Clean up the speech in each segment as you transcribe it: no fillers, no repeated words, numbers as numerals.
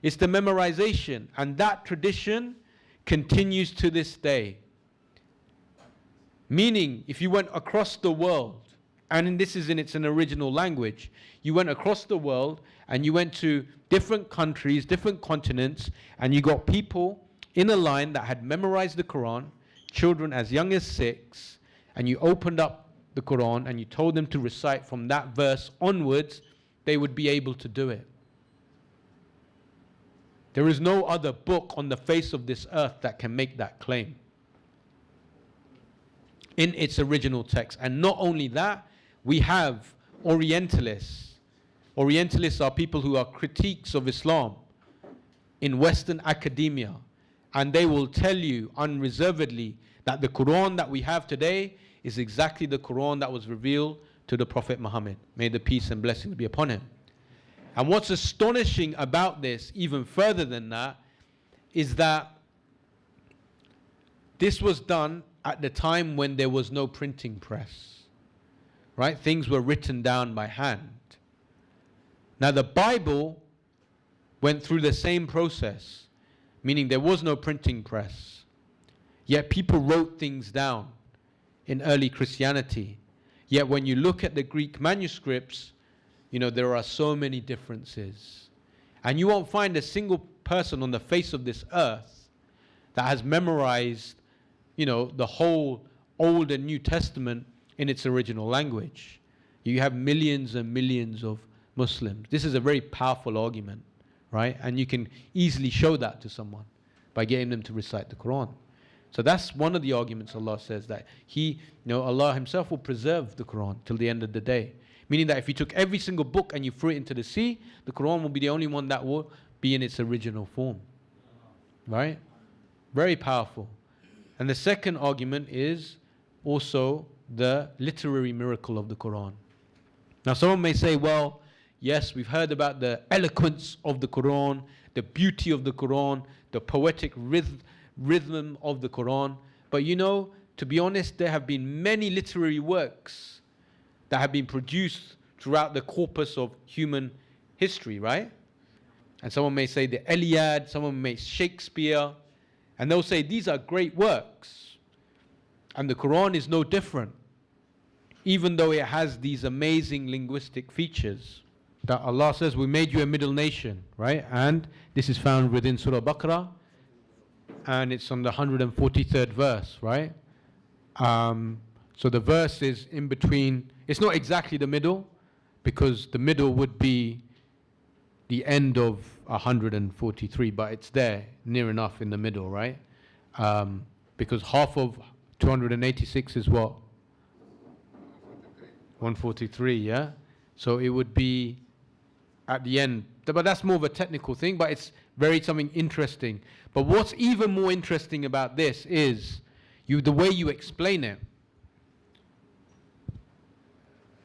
It's the memorization. And that tradition continues to this day. Meaning, if you went across the world, and this is in its an original language, you went across the world and you went to different countries, different continents, and you got people in a line that had memorized the Quran, children as young as 6, and you opened up the Quran and you told them to recite from that verse onwards, they would be able to do it. There is no other book on the face of this earth that can make that claim in its original text. And not only that, we have Orientalists. Orientalists are people who are critiques of Islam in Western academia. And they will tell you unreservedly that the Quran that we have today is exactly the Quran that was revealed to the Prophet Muhammad. May the peace and blessings be upon him. And what's astonishing about this, even further than that, is that this was done at the time when there was no printing press. Right? Things were written down by hand. Now the Bible went through the same process, meaning there was no printing press. Yet people wrote things down in early Christianity. Yet when you look at the Greek manuscripts, you know, there are so many differences. And you won't find a single person on the face of this earth that has memorized, you know, the whole Old and New Testament in its original language. You have millions and millions of Muslims. This is a very powerful argument, right? And you can easily show that to someone by getting them to recite the Quran. So that's one of the arguments. Allah says that Allah himself will preserve the Quran till the end of the day. Meaning that if you took every single book and you threw it into the sea, the Quran will be the only one that will be in its original form. Right? Very powerful. And the second argument is also the literary miracle of the Quran. Now someone may say, well, yes, we've heard about the eloquence of the Quran, the beauty of the Quran, the poetic rhythm of the Quran. But you know, to be honest, there have been many literary works that have been produced throughout the corpus of human history, right? And someone may say the Iliad, someone may Shakespeare, and they'll say these are great works. And the Quran is no different, even though it has these amazing linguistic features that Allah says, we made you a middle nation, right? And this is found within Surah Baqarah, and it's on the 143rd verse, right? So the verse is in between. It's not exactly the middle, because the middle would be the end of 143, but it's there, near enough in the middle, right? Because half of 286 is what? 143, yeah? So it would be at the end. But that's more of a technical thing, but it's very something interesting. But what's even more interesting about this is the way you explain it.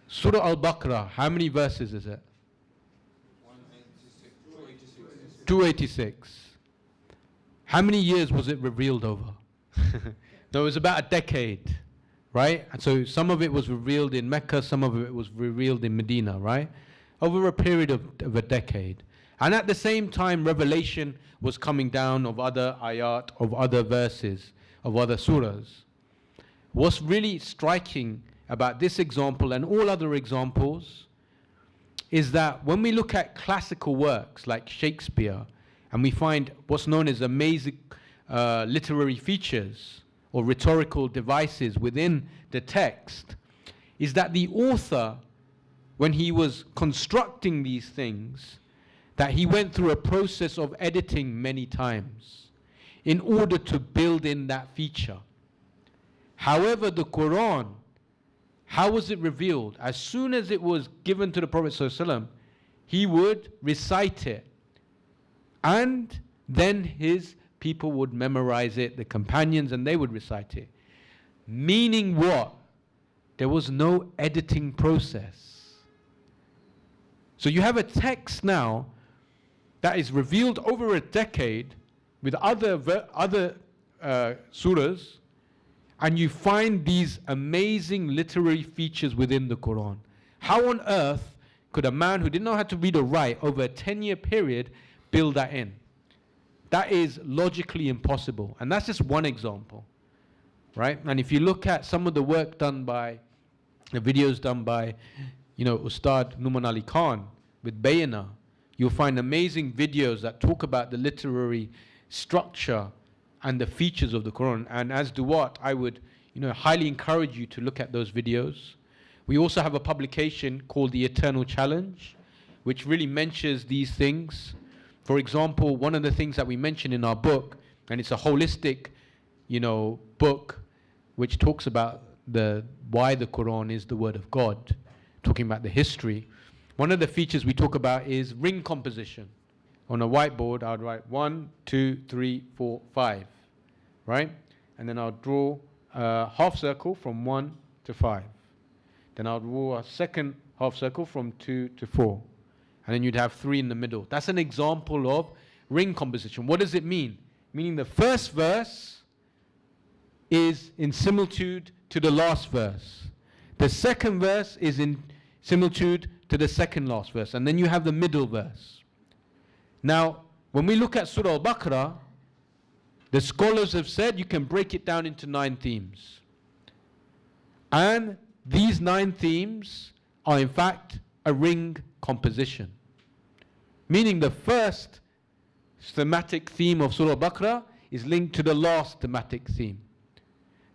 Surah Al-Baqarah, how many verses is it? 286. How many years was it revealed over? No, it was about a decade, right? And so some of it was revealed in Mecca, some of it was revealed in Medina, right? Over a period of a decade. And at the same time, revelation was coming down of other ayat, of other verses, of other surahs. What's really striking about this example and all other examples is that when we look at classical works like Shakespeare, and we find what's known as amazing literary features or rhetorical devices within the text, is that the author, when he was constructing these things, that he went through a process of editing many times in order to build in that feature. However, the Quran, how was it revealed? As soon as it was given to the Prophet ﷺ, he would recite it. And then his people would memorize it, the companions, and they would recite it. Meaning what? There was no editing process. So you have a text now that is revealed over a decade with other surahs, and you find these amazing literary features within the Quran. How on earth could a man who didn't know how to read or write over a 10-year period build that in. That is logically impossible. And that's just one example, right? And if you look at some of the work done by, the videos done by, Ustad N.Ali Khan with Bayana, you'll find amazing videos that talk about the literary structure and the features of the Quran. And as Duwat, I would highly encourage you to look at those videos. We also have a publication called The Eternal Challenge, which really mentions these things. For example, one of the things that we mention in our book, and it's a holistic, book, which talks about why the Quran is the word of God, talking about the history. One of the features we talk about is ring composition. On a whiteboard, I would write 1, 2, 3, 4, 5, right? And then I'll draw a half circle from 1 to 5. Then I'll draw a second half circle from 2 to 4. And then you'd have 3 in the middle. That's an example of ring composition. What does it mean? Meaning the first verse is in similitude to the last verse. The second verse is in similitude to the second last verse. And then you have the middle verse. Now, when we look at Surah Al-Baqarah, the scholars have said you can break it down into 9 themes. And these 9 themes are in fact a ring composition. Meaning the first thematic theme of Surah Al-Baqarah is linked to the last thematic theme.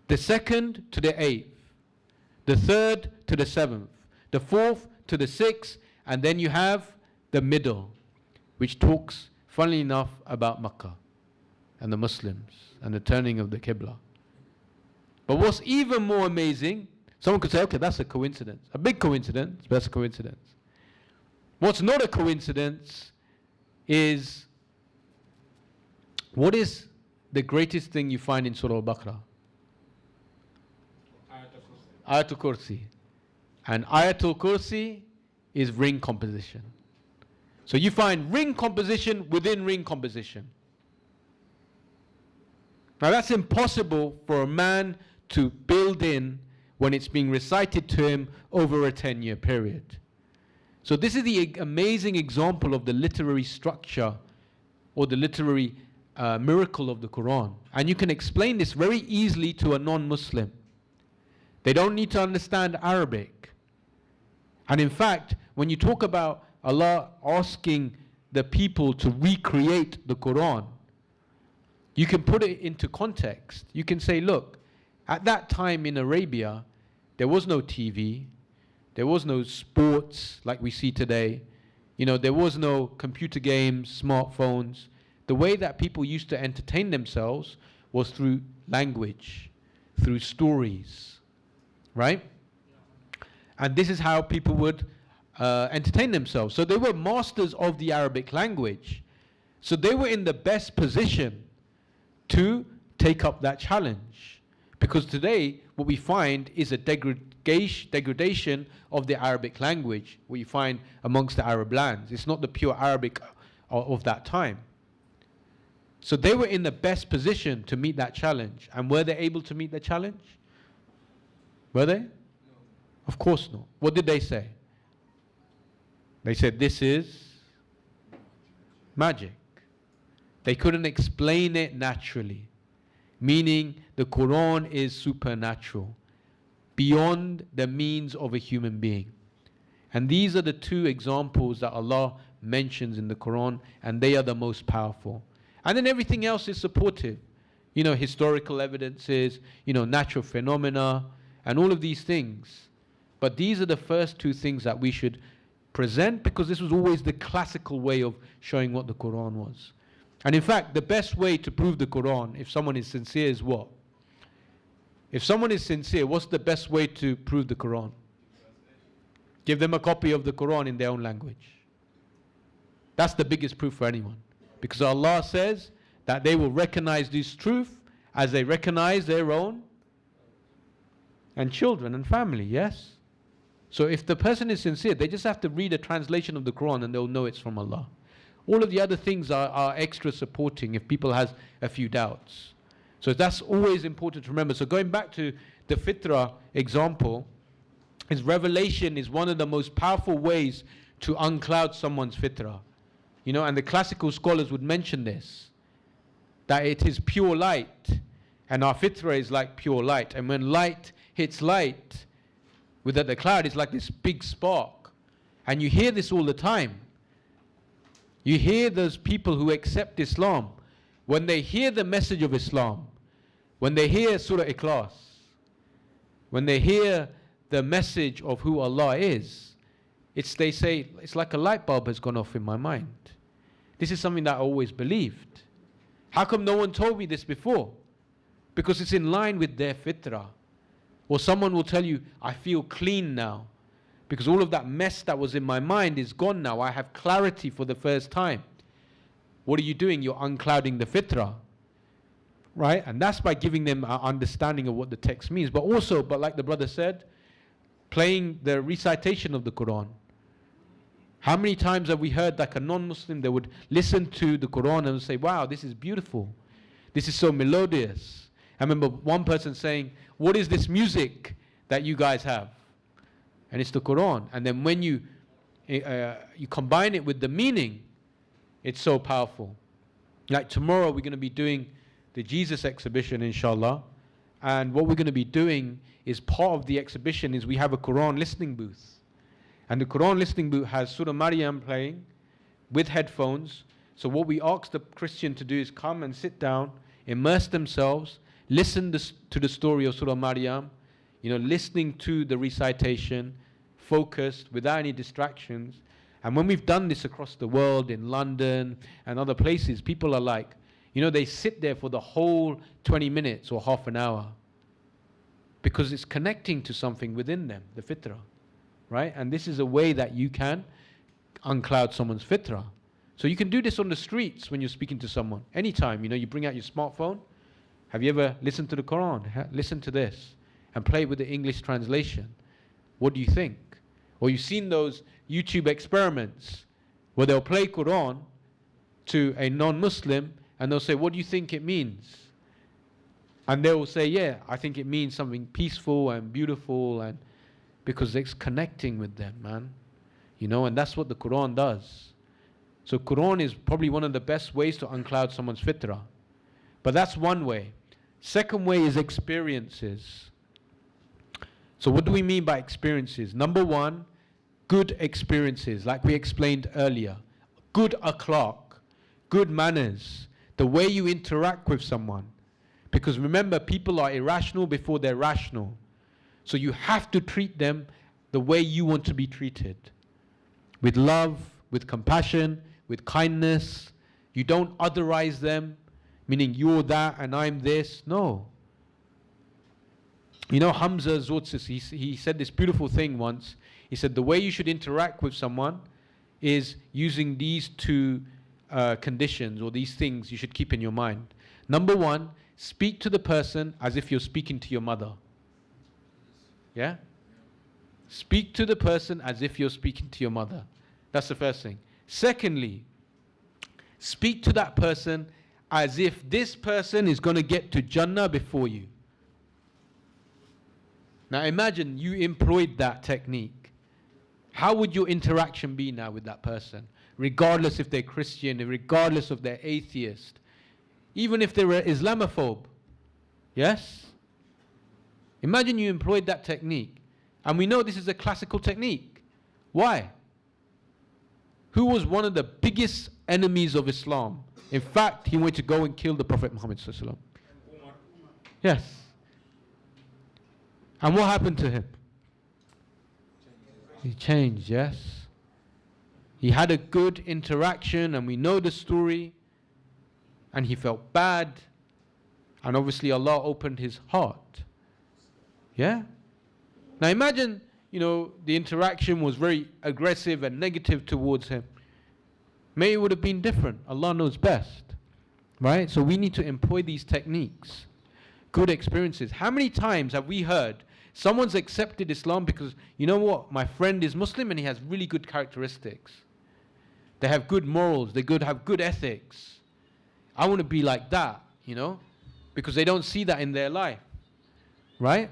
The second to the 8th. The third to the 7th. The 4th to the 6th. And then you have the middle, which talks, funnily enough, about Makkah and the Muslims and the turning of the Qibla. But what's even more amazing, someone could say, okay, that's a coincidence. A big coincidence, but that's a coincidence. What's not a coincidence is, what is the greatest thing you find in Surah Al-Baqarah? Ayatul Kursi. And Ayatul Kursi is ring composition. So you find ring composition within ring composition. Now that's impossible for a man to build in when it's being recited to him over a 10-year period. So this is the amazing example of the literary structure or the literary miracle of the Quran. And you can explain this very easily to a non-Muslim. They don't need to understand Arabic. And in fact, when you talk about Allah asking the people to recreate the Quran, you can put it into context. You can say, look, at that time in Arabia, there was no TV, there was no sports like we see today, there was no computer games, smartphones. The way that people used to entertain themselves was through language, through stories, right? And this is how people would entertain themselves. So they were masters of the Arabic language. So they were in the best position to take up that challenge. Because today, what we find is a degradation of the Arabic language, what you find amongst the Arab lands. It's not the pure Arabic of that time. So they were in the best position to meet that challenge. And were they able to meet the challenge? Were they? No. Of course not. What did they say? They said, this is magic. They couldn't explain it naturally. Meaning the Quran is supernatural, beyond the means of a human being. And these are the 2 examples that Allah mentions in the Quran, and they are the most powerful. And then everything else is supportive. Historical evidences, natural phenomena, and all of these things. But these are the first 2 things that we should present, because this was always the classical way of showing what the Quran was. And in fact, the best way to prove the Quran, if someone is sincere, is what? If someone is sincere, what's the best way to prove the Quran? Give them a copy of the Quran in their own language. That's the biggest proof for anyone. Because Allah says that they will recognize this truth as they recognize their own and children and family, yes? So if the person is sincere, they just have to read a translation of the Quran and they'll know it's from Allah. All of the other things are extra supporting if people has a few doubts. So that's always important to remember. So going back to the fitrah example, revelation is one of the most powerful ways to uncloud someone's fitrah. And the classical scholars would mention this, that it is pure light, and our fitra is like pure light. And when light hits light, without the cloud, it's like this big spark. And you hear this all the time. You hear those people who accept Islam, when they hear the message of Islam, when they hear Surah Ikhlas, when they hear the message of who Allah is, they say, it's like a light bulb has gone off in my mind. This is something that I always believed. How come no one told me this before? Because it's in line with their fitrah. Or someone will tell you, I feel clean now, because all of that mess that was in my mind is gone now. I have clarity for the first time. What are you doing? You're unclouding the fitrah. Right? And that's by giving them an understanding of what the text means. But also, like the brother said, playing the recitation of the Quran. How many times have we heard like a non-Muslim, they would listen to the Quran and say, wow, this is beautiful. This is so melodious. I remember one person saying, what is this music that you guys have? And it's the Quran. And then when you combine it with the meaning, it's so powerful. Like tomorrow we're going to be doing the Jesus exhibition, inshallah. And what we're going to be doing is, part of the exhibition is we have a Quran listening booth. And the Quran listening booth has Surah Maryam playing with headphones. So what we ask the Christian to do is come and sit down, immerse themselves, listen to the story of Surah Maryam, listening to the recitation, focused, without any distractions. And when we've done this across the world, in London and other places, people are like, they sit there for the whole 20 minutes or half an hour, because it's connecting to something within them, the fitrah, right? And this is a way that you can uncloud someone's fitrah. So you can do this on the streets when you're speaking to someone. Anytime, you bring out your smartphone. Have you ever listened to the Quran? Listen to this and play with the English translation. What do you think? Or you've seen those YouTube experiments where they'll play Quran to a non-Muslim and they'll say, what do you think it means? And they will say, yeah, I think it means something peaceful and beautiful, and because it's connecting with them, man. And that's what the Quran does. So Quran is probably one of the best ways to uncloud someone's fitrah. But that's one way. Second way is experiences. So what do we mean by experiences? Number one, good experiences, like we explained earlier. Good akhlaq, good manners, the way you interact with someone. Because remember, people are irrational before they're rational. So you have to treat them the way you want to be treated. With love, with compassion, with kindness. You don't otherize them, meaning you're that and I'm this. No. Hamza Zotzis, he said this beautiful thing once. He said the way you should interact with someone is using these two conditions, or these things you should keep in your mind. Number one, speak to the person as if you're speaking to your mother. Yeah? Speak to the person as if you're speaking to your mother. That's the first thing. Secondly, speak to that person as if this person is going to get to Jannah before you. Now imagine you employed that technique. How would your interaction be now with that person? Regardless if they're Christian, regardless if they're atheist, even if they're an Islamophobe. Yes? Imagine you employed that technique. And we know this is a classical technique. Why? Who was one of the biggest enemies of Islam? In fact, he wanted to go and kill the Prophet Muhammad sallallahu alaihi wasallam. Yes. And what happened to him? He changed, yes. He had a good interaction, and we know the story. And he felt bad. And obviously Allah opened his heart. Yeah? Now imagine, the interaction was very aggressive and negative towards him. Maybe it would have been different. Allah knows best. Right? So we need to employ these techniques. Good experiences. How many times have we heard someone's accepted Islam because, you know what, my friend is Muslim and he has really good characteristics. They have good morals. They have good ethics. I want to be like that, because they don't see that in their life. Right?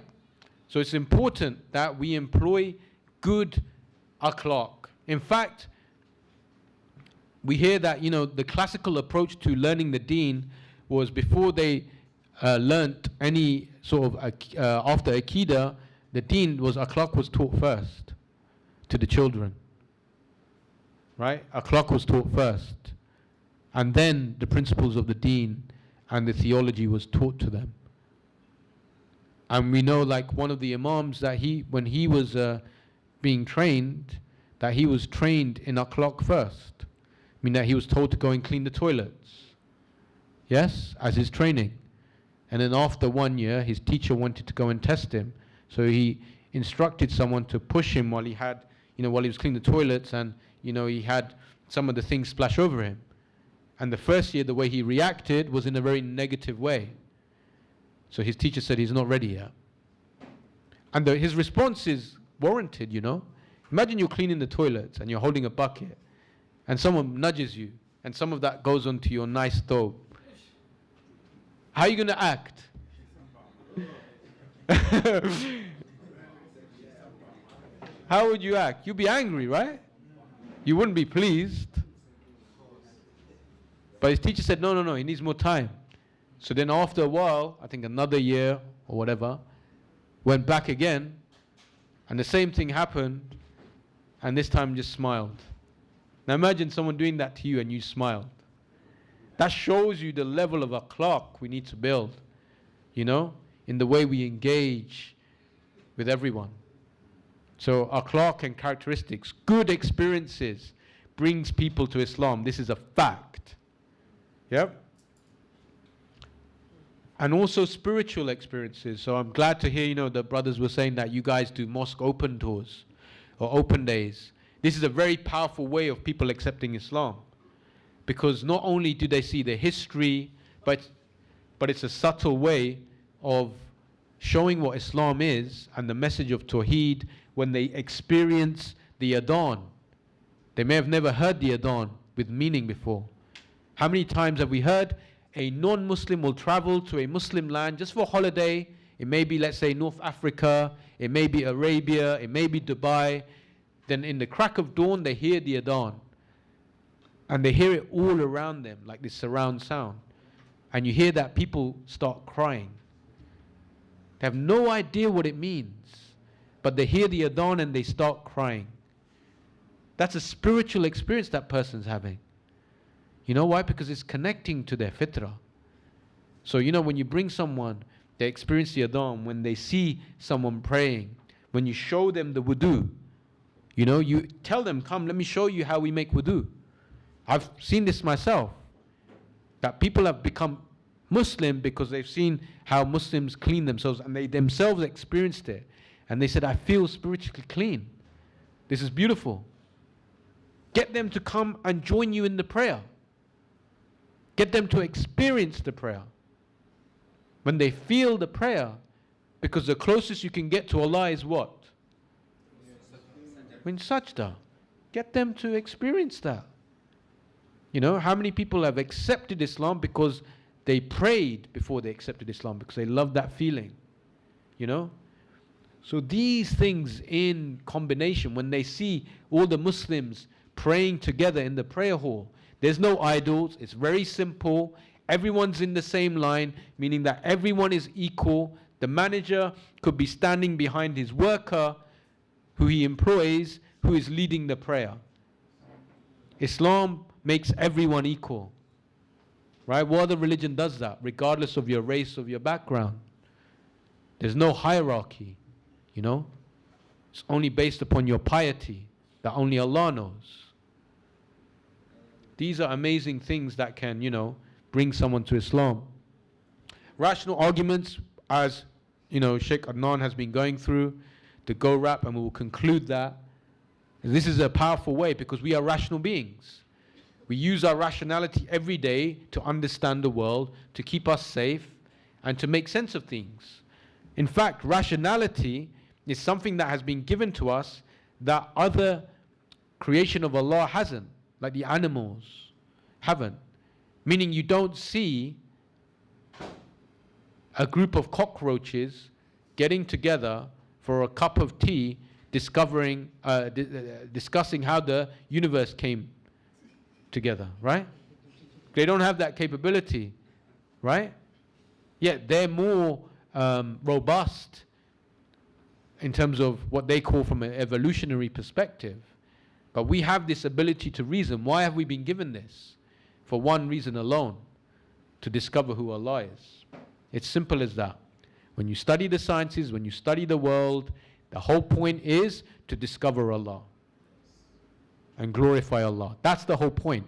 So it's important that we employ good akhlaq. In fact, we hear that, the classical approach to learning the deen was before they learnt any sort of, after Aqidah, the deen was, akhlaq was taught first to the children. Right? Akhlaq was taught first. And then the principles of the deen and the theology was taught to them. And we know, like one of the imams, that when he was being trained, that he was trained in akhlaq first. I mean that he was told to go and clean the toilets. Yes, as his training. And then after 1 year, his teacher wanted to go and test him. So he instructed someone to push him while he was cleaning the toilets, and he had some of the things splash over him. And the first year, the way he reacted was in a very negative way. So his teacher said he's not ready yet. And his response is warranted, Imagine you're cleaning the toilets and you're holding a bucket and someone nudges you and some of that goes onto your nice stove. How are you going to act? How would you act? You'd be angry, right? You wouldn't be pleased. But his teacher said, no, he needs more time. So then after a while, I think another year or whatever, went back again, and the same thing happened, and this time just smiled. Now imagine someone doing that to you and you smiled. That shows you the level of akhlaq we need to build, in the way we engage with everyone. So akhlaq and characteristics, good experiences, brings people to Islam. This is a fact. Yep. And also spiritual experiences. So I'm glad to hear, the brothers were saying that you guys do mosque open tours or open days. This is a very powerful way of people accepting Islam. Because not only do they see the history, but it's a subtle way of showing what Islam is and the message of Tawheed when they experience the adhan. They may have never heard the adhan with meaning before. How many times have we heard a non-Muslim will travel to a Muslim land just for a holiday? It may be, let's say, North Africa, it may be Arabia, it may be Dubai. Then in the crack of dawn, they hear the adhan. And they hear it all around them, like this surround sound. And you hear that people start crying. They have no idea what it means. But they hear the adhan and they start crying. That's a spiritual experience that person's having. You know why? Because it's connecting to their fitrah. So when you bring someone, they experience the adhan, when they see someone praying, when you show them the wudu, you tell them, come, let me show you how we make wudu. I've seen this myself, that people have become Muslim because they've seen how Muslims clean themselves and they themselves experienced it. And they said, I feel spiritually clean. This is beautiful. Get them to come and join you in the prayer. Get them to experience the prayer. When they feel the prayer, because the closest you can get to Allah is what? When sajda. Get them to experience that. How many people have accepted Islam because they prayed before they accepted Islam, because they love that feeling? So these things in combination, when they see all the Muslims praying together in the prayer hall, there's no idols, it's very simple, everyone's in the same line, meaning that everyone is equal. The manager could be standing behind his worker who he employs, who is leading the prayer. Islam makes everyone equal. Right? What other religion does that, regardless of your race, of your background? There's no hierarchy, It's only based upon your piety, that only Allah knows. These are amazing things that can, bring someone to Islam. Rational arguments, as, Sheikh Adnan has been going through, the GORAP, and we will conclude that. This is a powerful way because we are rational beings. We use our rationality every day to understand the world, to keep us safe, and to make sense of things. In fact, rationality is something that has been given to us that other creation of Allah hasn't, like the animals haven't. Meaning you don't see a group of cockroaches getting together for a cup of tea, discussing how the universe came together, right? They don't have that capability, right? Yet they're more robust in terms of what they call from an evolutionary perspective. But we have this ability to reason. Why have we been given this? For one reason alone, to discover who Allah is. It's simple as that. When you study the sciences, when you study the world, the whole point is to discover Allah and glorify Allah. That's the whole point.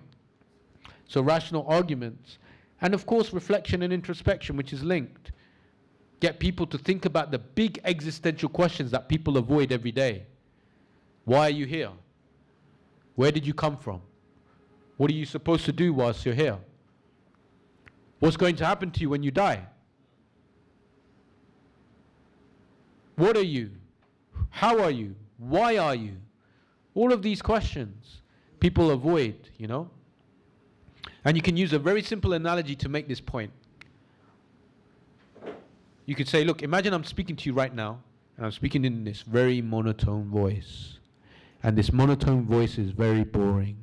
So rational arguments, and of course reflection and introspection, which is linked. Get people to think about the big existential questions that people avoid every day. Why are you here? Where did you come from? What are you supposed to do whilst you're here? What's going to happen to you when you die? What are you? How are you? Why are you? All of these questions people avoid, you know. And you can use a very simple analogy to make this point. You could say, look, imagine I'm speaking to you right now, and I'm speaking in this very monotone voice. And this monotone voice is very boring.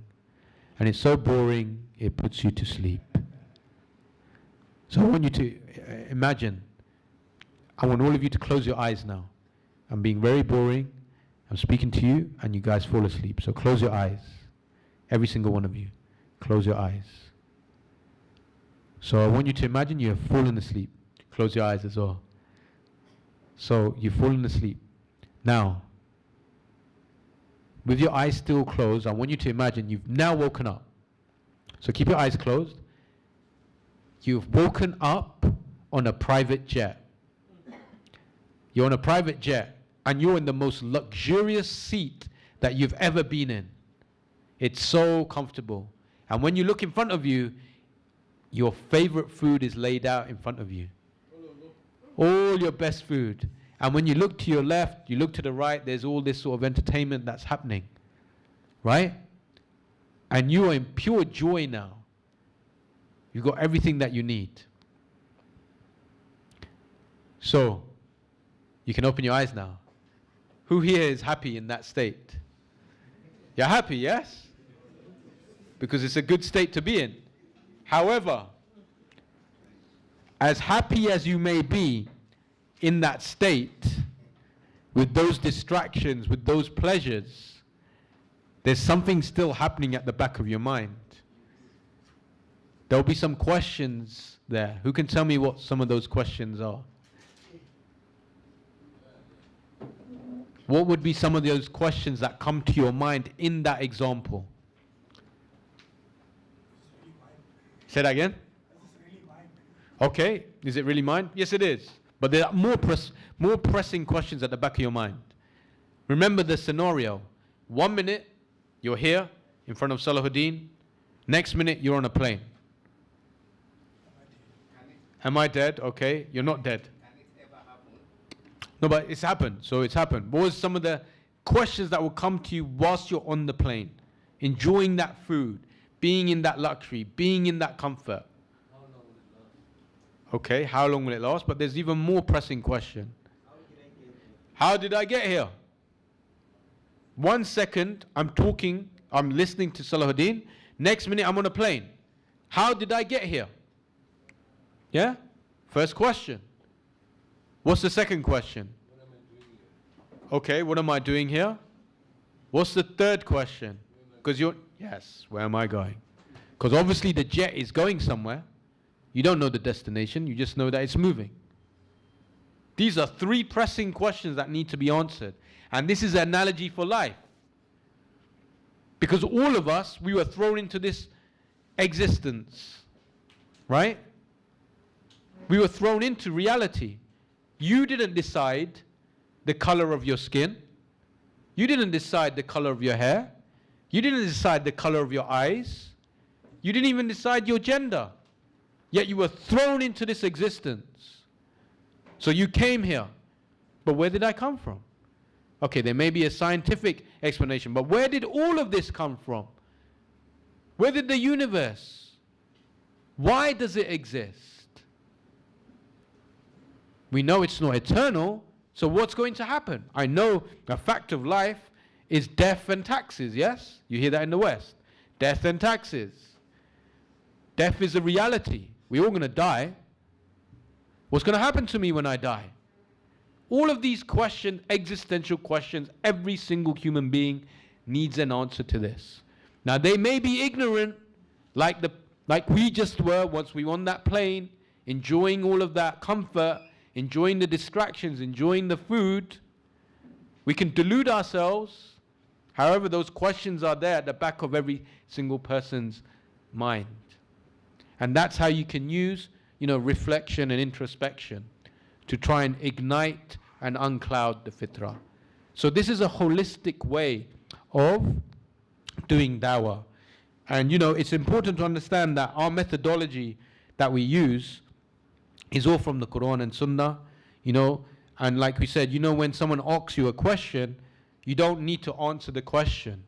And it's so boring, it puts you to sleep. So I want you to imagine, I want all of you to close your eyes now. I'm being very boring, I'm speaking to you, and you guys fall asleep. So close your eyes. Every single one of you. Close your eyes. So I want you to imagine you have fallen asleep. Close your eyes as well. So you've fallen asleep. Now, with your eyes still closed, I want you to imagine you've now woken up. So keep your eyes closed. You've woken up on a private jet. You're on a private jet, and you're in the most luxurious seat that you've ever been in. It's so comfortable. And when you look in front of you, your favorite food is laid out in front of you. All your best food. And when you look to your left, you look to the right, there's all this sort of entertainment that's happening. Right? And you are in pure joy now. You've got everything that you need. So, you can open your eyes now. Who here is happy in that state? You're happy, yes? Because it's a good state to be in. However, as happy as you may be in that state, with those distractions, with those pleasures, there's something still happening at the back of your mind. There'll be some questions there. Who can tell me what some of those questions are? What would be some of those questions that come to your mind in that example? Say that again? Okay, is it really mine? Yes, it is. But there are more pressing questions at the back of your mind. Remember the scenario. 1 minute, you're here in front of Salahuddin. Next minute, you're on a plane. Am I dead? Okay, you're not dead. No, but it's happened. So it's happened. What was some of the questions that will come to you whilst you're on the plane? Enjoying that food, being in that luxury, being in that comfort. How long will it last? Okay, how long will it last? But there's even more pressing question. How did I get here? 1 second, I'm talking, I'm listening to Salahuddin. Next minute, I'm on a plane. How did I get here? Yeah? First question. What's the second question? What am I doing here? Okay, what am I doing here? What's the third question? Because yes, where am I going? Because obviously the jet is going somewhere. You don't know the destination, you just know that it's moving. These are 3 pressing questions that need to be answered. And this is an analogy for life. Because all of us, we were thrown into this existence. Right? We were thrown into reality. You didn't decide the color of your skin. You didn't decide the color of your hair. You didn't decide the color of your eyes. You didn't even decide your gender. Yet you were thrown into this existence. So you came here. But where did I come from? Okay, there may be a scientific explanation, but where did all of this come from? Where did the universe? Why does it exist? We know it's not eternal, so what's going to happen? I know a fact of life is death and taxes, yes? You hear that in the West. Death and taxes. Death is a reality. We're all going to die. What's going to happen to me when I die? All of these questions, existential questions, every single human being needs an answer to this. Now they may be ignorant, like we just were once we were on that plane, enjoying all of that comfort, enjoying the distractions, enjoying the food. We can delude ourselves. However, those questions are there at the back of every single person's mind. And that's how you can use, reflection and introspection to try and ignite and uncloud the fitrah. So this is a holistic way of doing dawah. And it's important to understand that our methodology that we use is all from the Quran and Sunnah, and like we said, when someone asks you a question, you don't need to answer the question.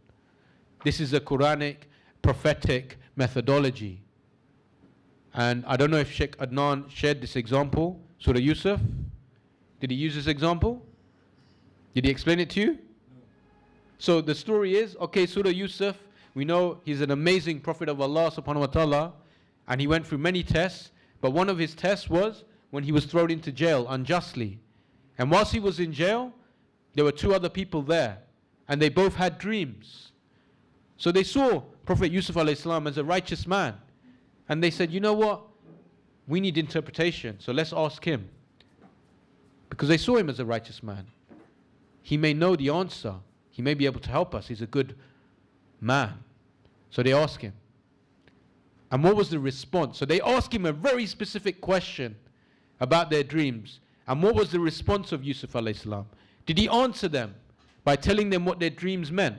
This is a Quranic, prophetic methodology. And I don't know if Sheikh Adnan shared this example, Surah Yusuf. Did he use this example? Did he explain it to you? No. So the story is, Surah Yusuf, we know he's an amazing Prophet of Allah subhanahu wa ta'ala, and he went through many tests, but one of his tests was when he was thrown into jail unjustly. And whilst he was in jail, there were two other people there, and they both had dreams. So they saw Prophet Yusuf alayhi salam as a righteous man, and they said, you know what? We need interpretation, so let's ask him. Because they saw him as a righteous man. He may know the answer. He may be able to help us. He's a good man. So they asked him. And what was the response? So they asked him a very specific question about their dreams. And what was the response of Yusuf alayhi salam? Did he answer them by telling them what their dreams meant?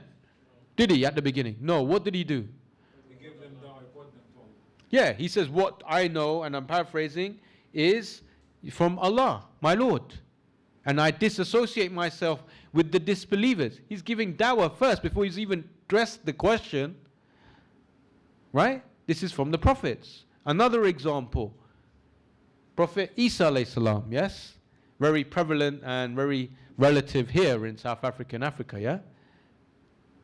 Did he at the beginning? No. What did he do? He gave them the iPod and told. Yeah, he says, what I know, and I'm paraphrasing, is from Allah, my Lord. And I disassociate myself with the disbelievers. He's giving dawah first before he's even addressed the question. Right? This is from the prophets. Another example. Prophet Isa alayhi salam, yes? Very prevalent and very relative here in South Africa and Africa, yeah?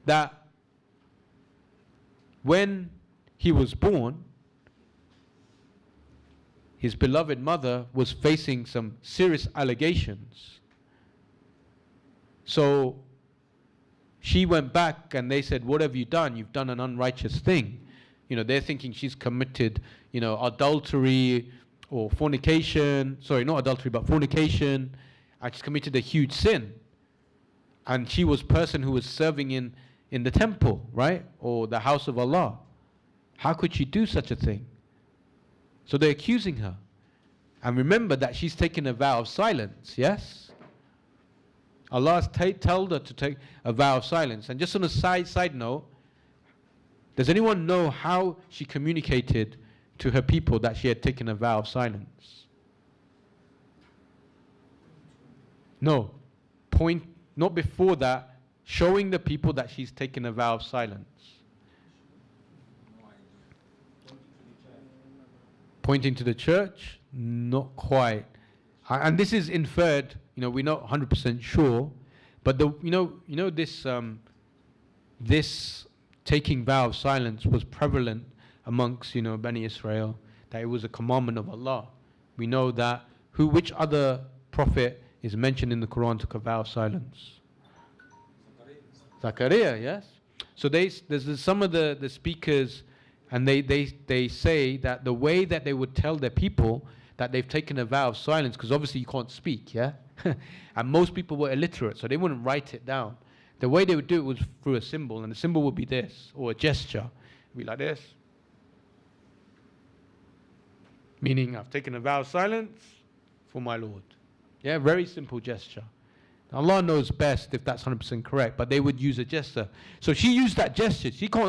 That when he was born, his beloved mother was facing some serious allegations. So she went back and they said, what have you done? You've done an unrighteous thing. They're thinking she's committed, adultery or fornication. Sorry, not adultery, but fornication. And she's committed a huge sin. And she was a person who was serving in the temple, right? Or the house of Allah. How could she do such a thing? So they're accusing her. And remember that she's taken a vow of silence, yes? Allah has told her to take a vow of silence. And just on a side note, does anyone know how she communicated to her people that she had taken a vow of silence? No. Not before that, showing the people that she's taken a vow of silence. Pointing to the church? Not quite. And this is inferred, we're not 100% sure, but this taking vow of silence was prevalent amongst, Bani Israel, that it was a commandment of Allah. We know that which other prophet is mentioned in the Quran took a vow of silence? Zakaria, yes. So there's some of the speakers, and they say that the way that they would tell their people that they've taken a vow of silence, because obviously you can't speak, yeah? And most people were illiterate, so they wouldn't write it down. The way they would do it was through a symbol, and the symbol would be this, or a gesture. It would be like this. Meaning, I've taken a vow of silence for my Lord. Yeah, very simple gesture. Allah knows best if that's 100% correct, but they would use a gesture. So she used that gesture. She can't